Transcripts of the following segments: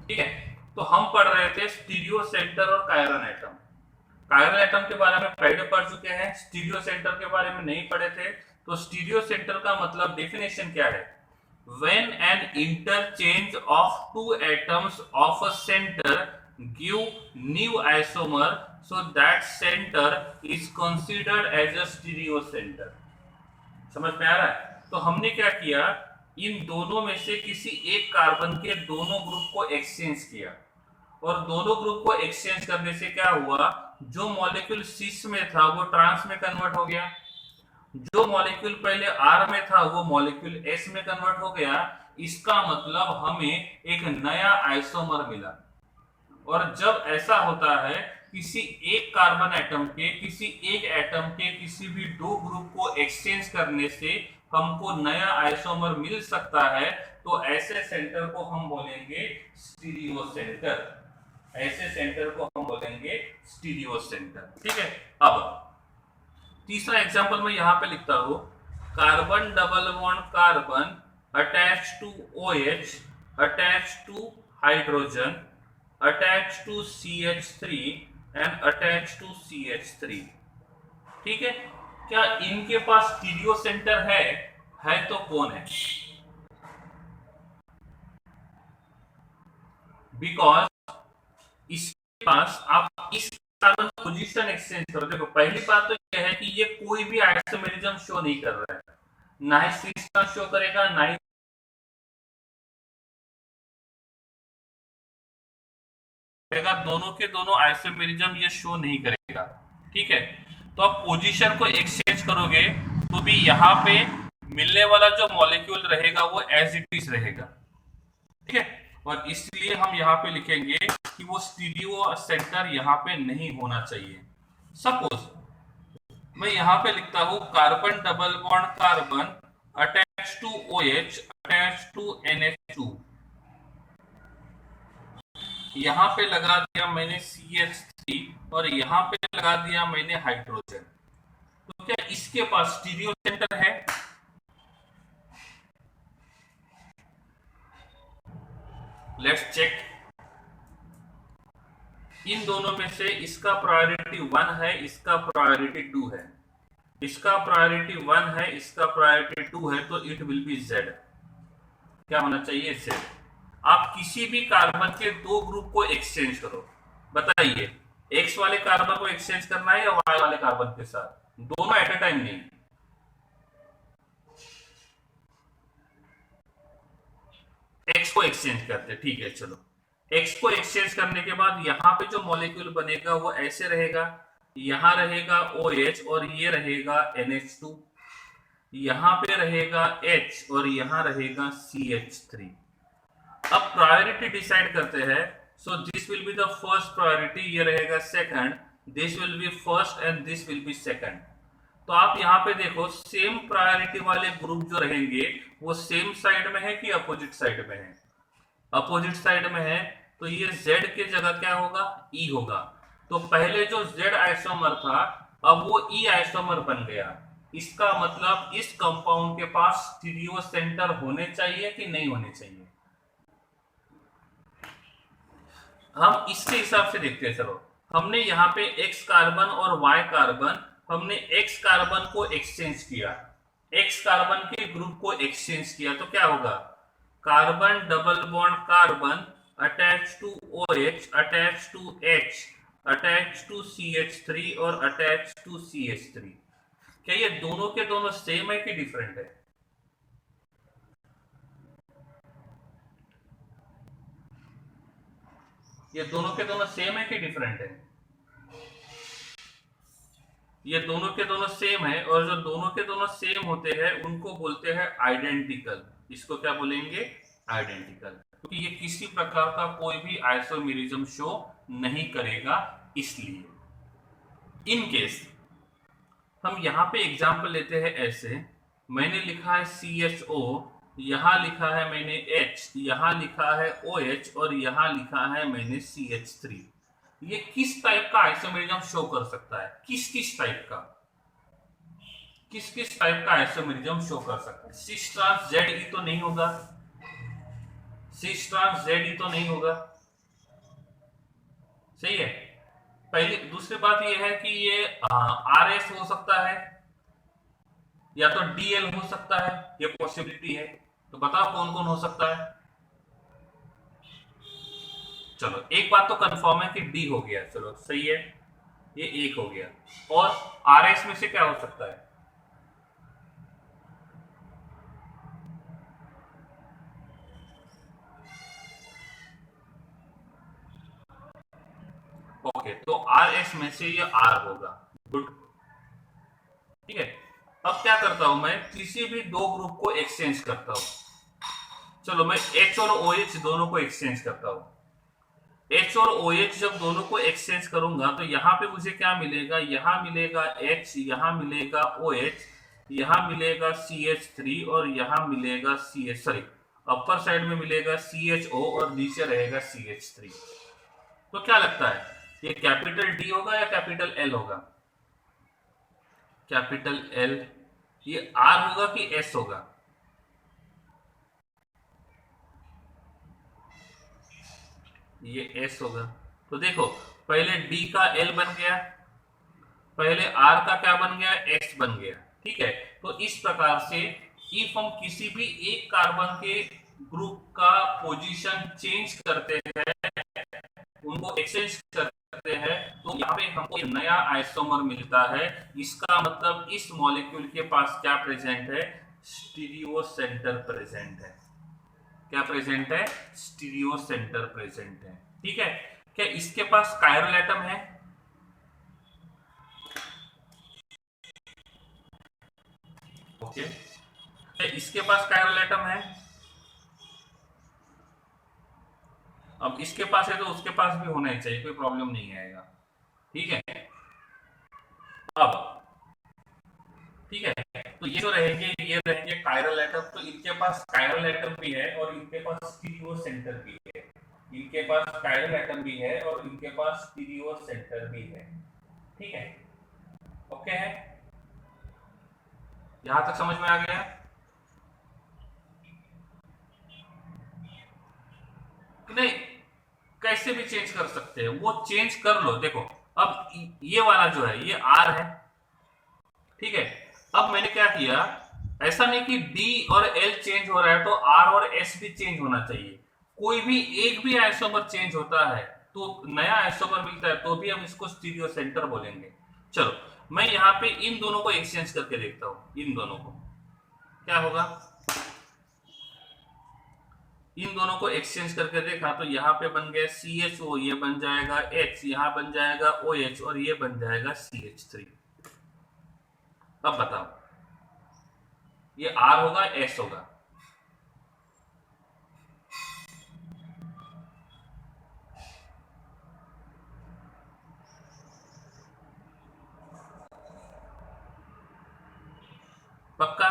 ठीक है। तो हम पढ़ रहे थे स्टीरियो सेंटर और कायरन एटम। कायरल एटम के बारे में पहले पढ़ चुके हैं, स्टीरियो सेंटर के बारे में नहीं पढ़े थे। तो स्टीरियो सेंटर का मतलब डेफिनेशन क्या है? When an interchange of two atoms of a center give new isomer, so that center is considered as a stereo center. समझ में आ रहा है? तो हमने क्या किया, इन दोनों में से किसी एक कार्बन के दोनों ग्रुप को एक्सचेंज किया, और दोनों ग्रुप को एक्सचेंज करने से क्या हुआ, जो मॉलिक्यूल सिस में था वो ट्रांस में कन्वर्ट हो गया, जो मॉलिक्यूल पहले आर में था वो मॉलिक्यूल एस में कन्वर्ट हो गया। इसका मतलब हमें एक नया आइसोमर मिला। और जब ऐसा होता है, किसी एक कार्बन एटम के किसी एक एटम के किसी भी दो ग्रुप को एक्सचेंज करने से हमको नया आइसोमर मिल सकता है, तो ऐसे सेंटर को हम बोलेंगे स्टीरियो सेंटर। ऐसे सेंटर को हम बोलेंगे स्टीरियो सेंटर। ठीक है। अब तीसरा एग्जांपल मैं यहां पे लिखता हूं, carbon double bond carbon attach to OH attach to hydrogen attach to CH3 and attach to CH3। ठीक है। क्या इनके पास स्टीरियो सेंटर है तो कौन है? बिकॉज इसके पास आप इस कार्बन पोजीशन एक्सचेंज करो। देखो पहली बात तो यह है कि ये कोई भी आइसोमेरिज्म शो नहीं कर रहा है, ना ही सिक्स का शो करेगा, ना ही दोनों के दोनों आइसोमेरिज्म ये शो नहीं करेगा। ठीक है। तो आप पोजीशन को एक्सचेंज करोगे तो भी यहाँ पे मिलने वाला जो मॉलिक्यूल रहेगा वो एज इट इज रहेगा। ठीक है। और इसलिए हम यहाँ पे लिखेंगे कि वो स्टीरियो सेंटर यहाँ पे नहीं होना चाहिए। सपोज मैं यहाँ पे लिखता हूँ carbon double bond carbon attach to OH attach to NH2, यहाँ पे लगा दिया मैंने CH3 और यहाँ पे लगा दिया मैंने हाइड्रोजन। तो क्या इसके पास स्टीरियो सेंटर है? Let's check. इन दोनों में से इसका प्रायोरिटी 1 है, इसका प्रायोरिटी 2 है। इसका प्रायोरिटी 1 है, इसका प्रायोरिटी 2 है, तो इट विल बी Z। क्या होना चाहिए? Z। आप किसी भी कार्बन के दो ग्रुप को एक्सचेंज करो, बताइए X वाले कार्बन को एक्सचेंज करना है या Y वाले कार्बन के साथ? दोनों एट अ टाइम नहीं, X को एक्सचेंज करते। ठीक है, चलो X को एक्सचेंज करने के बाद यहाँ पे जो मॉलिक्यूल बनेगा वो ऐसे रहेगा, यहाँ रहेगा OH और ये रहेगा NH2, यहाँ पे रहेगा H और यहाँ रहेगा CH3। अब प्रायोरिटी डिसाइड करते हैं। So this will be the first priority, ये रहेगा second, this will be first and this will be second. तो आप यहाँ पे देखो सेम प्रायोरिटी वाले ग्रुप जो रहेंगे वो सेम साइड में है कि अपोजिट साइड में है? अपोजिट साइड में है, तो ये Z के जगह क्या होगा? E होगा। तो पहले जो Z आइसोमर था अब वो E आइसोमर बन गया। इसका मतलब इस कंपाउंड के पास स्टीरियो सेंटर होने चाहिए कि नहीं होने चाहिए? हम इसके हिसाब से देखते हैं। चलो हमने यहाँ पे X कार्बन और Y कार्बन, हमने X कार्बन को एक्सचेंज किया, X कार्बन के ग्रुप को एक्सचेंज किया, तो क्या होगा? Carbon double bond carbon attach to OH attach to H attach to CH3 और अटैच टू CH3। क्या ये दोनों के दोनों सेम है कि डिफरेंट है? ये दोनों के दोनों सेम है कि डिफरेंट है? ये दोनों के दोनों सेम है, और जो दोनों के दोनों सेम होते हैं उनको बोलते हैं आइडेंटिकल। इसको क्या बोलेंगे? आइडेंटिकल। क्योंकि ये किसी प्रकार का कोई भी आइसोमेरिज्म शो नहीं करेगा। इसलिए इन केस हम यहाँ पे एग्जांपल लेते हैं ऐसे, मैंने लिखा है CHO, यहाँ लिखा है मैंने H, यहाँ लिखा है OH और यहाँ लिखा है मैंने CH3। ये किस टाइप का आइसोमेरिज्म शो कर सकता है? किस टाइप का? किस टाइप का आइसोमेरिज्म शो कर सकता है? सिस ट्रांस ZE तो नहीं होगा, सिस ट्रांस ZE तो नहीं होगा। सही है। पहली दूसरी बात ये है कि ये आर एस हो सकता है या तो डीएल हो सकता है, ये पॉसिबिलिटी है। तो बताओ कौन कौन हो सकता है। चलो एक बात तो कंफर्म है कि डी हो गया, चलो सही है, ये एक हो गया। और आर एस में से क्या हो सकता है। ओके, तो आर एस में से ये आर होगा। गुड, ठीक है। अब क्या करता हूं मैं, किसी भी दो ग्रुप को एक्सचेंज करता हूं। चलो मैं एच और ओ एच दोनों को एक्सचेंज करता हूं। एच और ओ एच जब दोनों को एक्सचेंज करूंगा तो यहां पे मुझे क्या मिलेगा, यहां मिलेगा एच, यहां मिलेगा ओ एच, यहां मिलेगा सी एच थ्री और यहां मिलेगा C H, sorry upper side में मिलेगा सी एच ओ और नीचे रहेगा सी एच थ्री। तो क्या लगता है, ये कैपिटल डी होगा या कैपिटल एल होगा। Capital L. ये आर होगा कि एस होगा। ये एस होगा। तो देखो पहले डी का एल बन गया, पहले आर का क्या बन गया, एस बन गया। ठीक है। तो इस प्रकार से इफ हम किसी भी एक कार्बन के ग्रुप का पोजीशन चेंज करते हैं, उनको एक्सचेंज करते हैं, तो यहाँ पे हमको नया आइसोमर मिलता है। इसका मतलब इस मॉलिक्यूल के पास क्या प्रेजेंट है, स्टीरियो सेंटर प्रेजेंट है। क्या प्रेजेंट है, स्टीरियो सेंटर प्रेजेंट है। ठीक है। क्या इसके पास कायरल एटम है। ओके, क्या इसके पास कायरल एटम है। अब इसके पास है तो उसके पास भी होना ही चाहिए, कोई प्रॉब्लम नहीं आएगा। ठीक है। अब ठीक है, तो ये जो रहेंगे ये रहेंगे कायरल एटम। तो इनके पास कायरल एटम भी है और इनके पास स्टीरियो सेंटर भी है। इनके पास कायरल एटम भी है और इनके पास स्टीरियो सेंटर भी है। ठीक है, ओके है, यहां तक समझ में आ गया। नहीं, कैसे भी चेंज कर सकते हैं, वो चेंज कर लो। देखो अब ये वाला जो है ये आर है, ठीक है। अब मैंने क्या किया, ऐसा नहीं कि डी और एल चेंज हो रहा है तो आर और एस भी चेंज होना चाहिए। कोई भी एक भी आइसोमर चेंज होता है तो नया आइसोमर मिलता है, तो भी हम इसको स्टीरियो सेंटर बोलेंगे। चलो मैं यहाँ पे इन दोनों को एक्सचेंज करके देखता हूं, इन दोनों को क्या होगा। इन दोनों को एक्सचेंज करके देखा तो यहाँ पे बन गया सी एच ओ, ये बन जाएगा एच, यहाँ बन जाएगा ओ एच और ये बन जाएगा सी एच थ्री। अब बताओ ये आर होगा एस होगा। पक्का।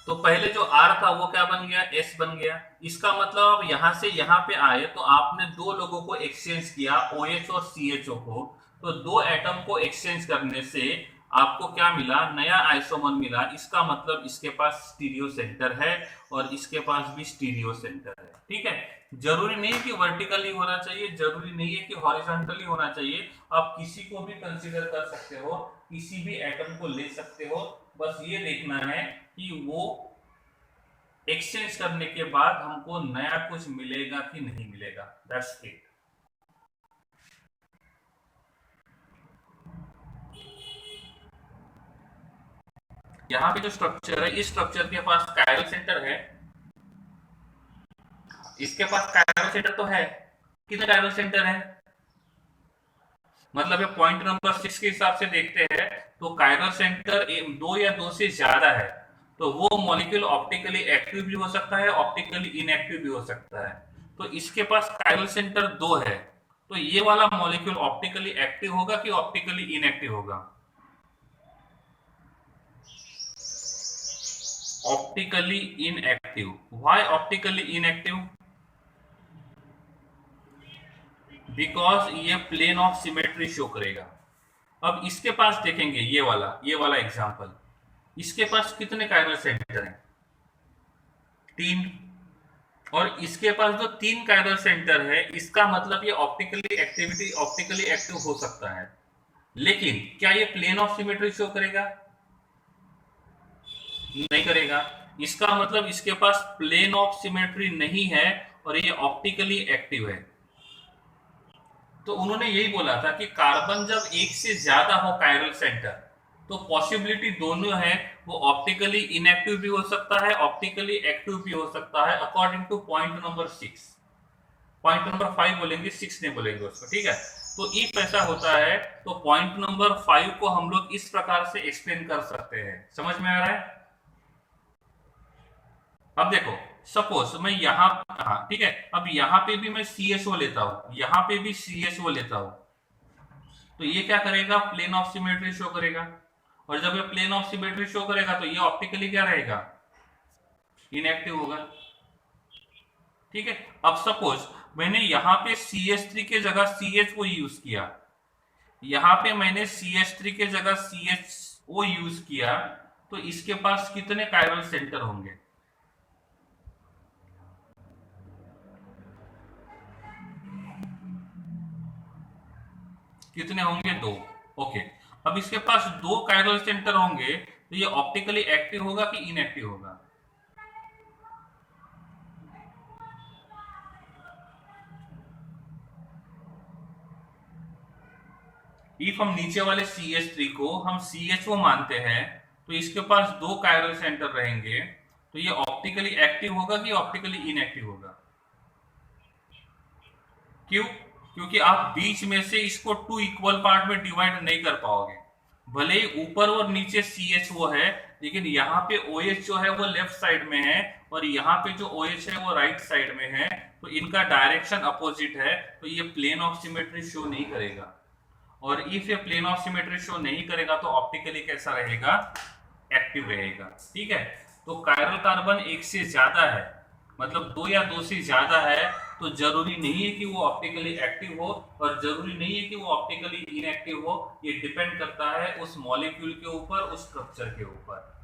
तो पहले जो आर था वो क्या बन गया, एस बन गया। इसका मतलब अब यहां से यहां पे आए तो आपने दो लोगों को एक्सचेंज किया, ओ एच और सी एच ओ को। तो दो एटम को एक्सचेंज करने से आपको क्या मिला, नया आइसोमर मिला। इसका मतलब इसके पास स्टीरियो सेंटर है और इसके पास भी स्टीरियो सेंटर है। ठीक है। जरूरी नहीं है कि वर्टिकली होना चाहिए, जरूरी नहीं है कि हॉरिजॉन्टली होना चाहिए। आप किसी को भी कंसीडर कर सकते हो, किसी भी एटम को ले सकते हो। बस ये देखना है कि वो एक्सचेंज करने के बाद हमको नया कुछ मिलेगा कि नहीं मिलेगा। That's it. यहाँ पे जो स्ट्रक्चर है, इस स्ट्रक्चर के पास कायरल सेंटर है, इसके पास कायरल सेंटर तो है। कितने कायरल सेंटर है, मतलब ये पॉइंट नंबर 6 के हिसाब से देखते हैं तो कायरल सेंटर दो या दो से ज्यादा है तो वो मॉलिक्यूल ऑप्टिकली एक्टिव भी हो सकता है, ऑप्टिकली इनएक्टिव भी हो सकता है। तो इसके पास कायरल सेंटर दो है, तो ये वाला मॉलिक्यूल ऑप्टिकली एक्टिव होगा कि ऑप्टिकली इनएक्टिव होगा। Optically inactive. Why optically inactive, because ये प्लेन ऑफ सिमेट्री शो करेगा। अब इसके पास देखेंगे ये वाला एग्जांपल, इसके पास कितने कायरल सेंटर हैं, 3। और इसके पास जो 3 कायरल सेंटर है, इसका मतलब ये ऑप्टिकली एक्टिव हो सकता है, लेकिन क्या ये प्लेन ऑफ सिमेट्री शो करेगा? नहीं करेगा। इसका मतलब इसके पास प्लेन ऑफ सिमेट्री नहीं है और ये ऑप्टिकली एक्टिव है। तो उन्होंने यही बोला था कि कार्बन जब एक से ज्यादा हो कायरल सेंटर, तो पॉसिबिलिटी दोनों है, वो ऑप्टिकली इनएक्टिव भी हो सकता है, ऑप्टिकली एक्टिव भी हो सकता है, according two point number 6। Point number 5 बोलेंगे, 6 नहीं बोलेंगे उसको, ठीक है। तो इफ ऐसा होता है तो पॉइंट नंबर 5 को हम लोग इस प्रकार से एक्सप्लेन कर सकते हैं। समझ में आ रहा है? अब देखो, सपोज मैं यहाँ, हाँ ठीक है, अब यहाँ पे भी मैं CSO लेता हूँ, यहाँ पे भी CSO लेता हूँ, तो ये क्या करेगा? प्लेन ऑफ सिमेट्री शो करेगा। और जब ये प्लेन ऑफ सिमेट्री शो करेगा तो ये ऑप्टिकली क्या रहेगा? इनएक्टिव होगा। ठीक है। अब सपोज मैंने यहाँ पे CH3 के जगह CHO यूज किया, यहाँ पे मैंने CH3 के जगह CHO यूज किया, तो इसके पास कितने कायरल सेंटर होंगे? कितने होंगे? 2। ओके। अब इसके पास 2 कायरल सेंटर होंगे, तो ये ऑप्टिकली एक्टिव होगा कि इनएक्टिव होगा? इफ हम नीचे वाले CH3 को हम CHO मानते हैं, तो इसके पास 2 कायरल सेंटर रहेंगे, तो ये ऑप्टिकली एक्टिव होगा कि ऑप्टिकली इनएक्टिव होगा? क्यों? क्योंकि आप बीच में से इसको 2 इक्वल पार्ट में डिवाइड नहीं कर पाओगे। भले ही ऊपर और नीचे CHO है, लेकिन यहाँ पे OH जो है वो लेफ्ट साइड में है और यहाँ पे जो OH है वो राइट साइड में है, तो इनका डायरेक्शन अपोजिट है, तो ये प्लेन ऑफ सिमेट्री शो नहीं करेगा। और इफ ये प्लेन ऑफ सिमेट्री शो नहीं करेगा तो ऑप्टिकली कैसा रहेगा? एक्टिव रहेगा। ठीक है। तो कायरल कार्बन एक से ज्यादा है, मतलब 2 या 2 से ज्यादा है, तो जरूरी नहीं है कि वो ऑप्टिकली एक्टिव हो और जरूरी नहीं है कि वो ऑप्टिकली इनएक्टिव हो। ये डिपेंड करता है उस मॉलिक्यूल के ऊपर, उस स्ट्रक्चर के ऊपर।